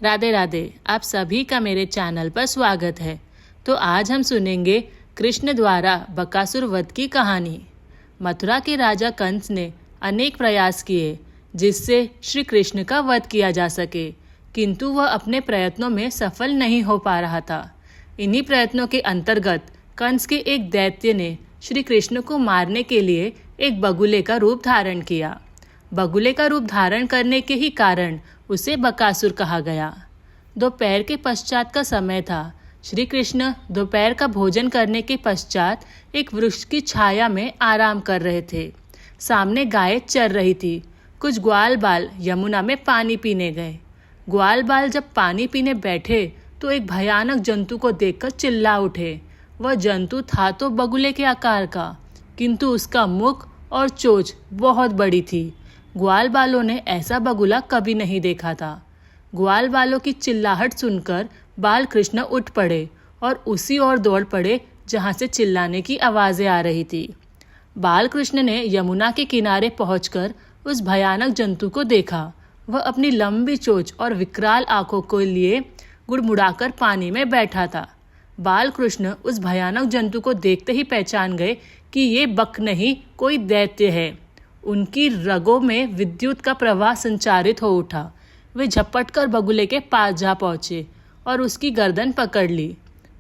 राधे राधे। आप सभी का मेरे चैनल पर स्वागत है। तो आज हम सुनेंगे कृष्ण द्वारा बकासुर वध की कहानी। मथुरा के राजा कंस ने अनेक प्रयास किए जिससे श्री कृष्ण का वध किया जा सके, किंतु वह अपने प्रयत्नों में सफल नहीं हो पा रहा था। इन्हीं प्रयत्नों के अंतर्गत कंस के एक दैत्य ने श्री कृष्ण को मारने के लिए एक बगुले का रूप धारण किया। बगुले का रूप धारण करने के ही कारण उसे बकासुर कहा गया। दोपहर के पश्चात का समय था। श्री कृष्ण दोपहर का भोजन करने के पश्चात एक वृक्ष की छाया में आराम कर रहे थे। सामने गाय चर रही थी। कुछ ग्वाल बाल यमुना में पानी पीने गए। ग्वाल बाल जब पानी पीने बैठे तो एक भयानक जंतु को देखकर चिल्ला उठे। वह जंतु था तो बगुले के आकार का, किंतु उसका मुख और चोंच बहुत बड़ी थी। ग्वाल बालों ने ऐसा बगुला कभी नहीं देखा था। ग्वाल बालों की चिल्लाहट सुनकर बाल कृष्ण उठ पड़े और उसी ओर दौड़ पड़े जहां से चिल्लाने की आवाजें आ रही थी। बाल कृष्ण ने यमुना के किनारे पहुंचकर उस भयानक जंतु को देखा। वह अपनी लंबी चोंच और विकराल आंखों को लिए गुड़मुड़ाकर पानी में बैठा था। बाल कृष्ण उस भयानक जंतु को देखते ही पहचान गए कि ये बक नहीं, कोई दैत्य है। उनकी रगों में विद्युत का प्रवाह संचारित हो उठा। वे झपट कर बगुले के पास जा पहुंचे और उसकी गर्दन पकड़ ली।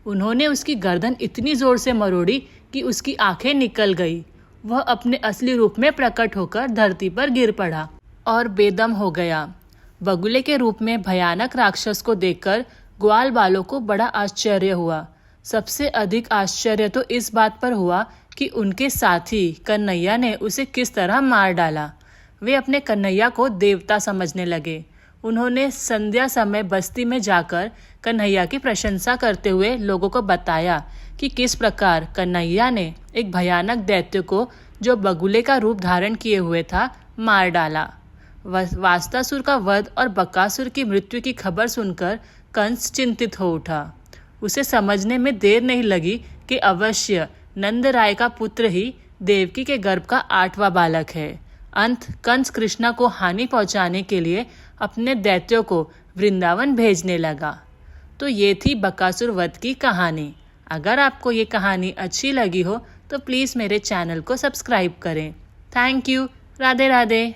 उन्होंने उसकी गर्दन इतनी जोर से मरोड़ी कि उसकी आंखें निकल गई। वह अपने असली रूप में प्रकट होकर धरती पर गिर पड़ा और बेदम हो गया। बगुले के रूप में भयानक राक्षस को देखकर ग्वाल बालों को बड़ा आश्चर्य हुआ। सबसे अधिक आश्चर्य तो इस बात पर हुआ कि उनके साथी कन्हैया ने उसे किस तरह मार डाला। वे अपने कन्हैया को देवता समझने लगे। उन्होंने संध्या समय बस्ती में जाकर कन्हैया की प्रशंसा करते हुए लोगों को बताया कि किस प्रकार कन्हैया ने एक भयानक दैत्य को, जो बगुले का रूप धारण किए हुए था, मार डाला। वास्तासुर का वध और बकासुर की मृत्यु की खबर सुनकर कंस चिंतित हो उठा। उसे समझने में देर नहीं लगी कि अवश्य नंद राय का पुत्र ही देवकी के गर्भ का 8वां बालक है। कंस कृष्णा को हानि पहुंचाने के लिए अपने दैत्यों को वृंदावन भेजने लगा। तो ये थी बकासुर वध की कहानी। अगर आपको ये कहानी अच्छी लगी हो तो प्लीज़ मेरे चैनल को सब्सक्राइब करें। Thank you. राधे राधे।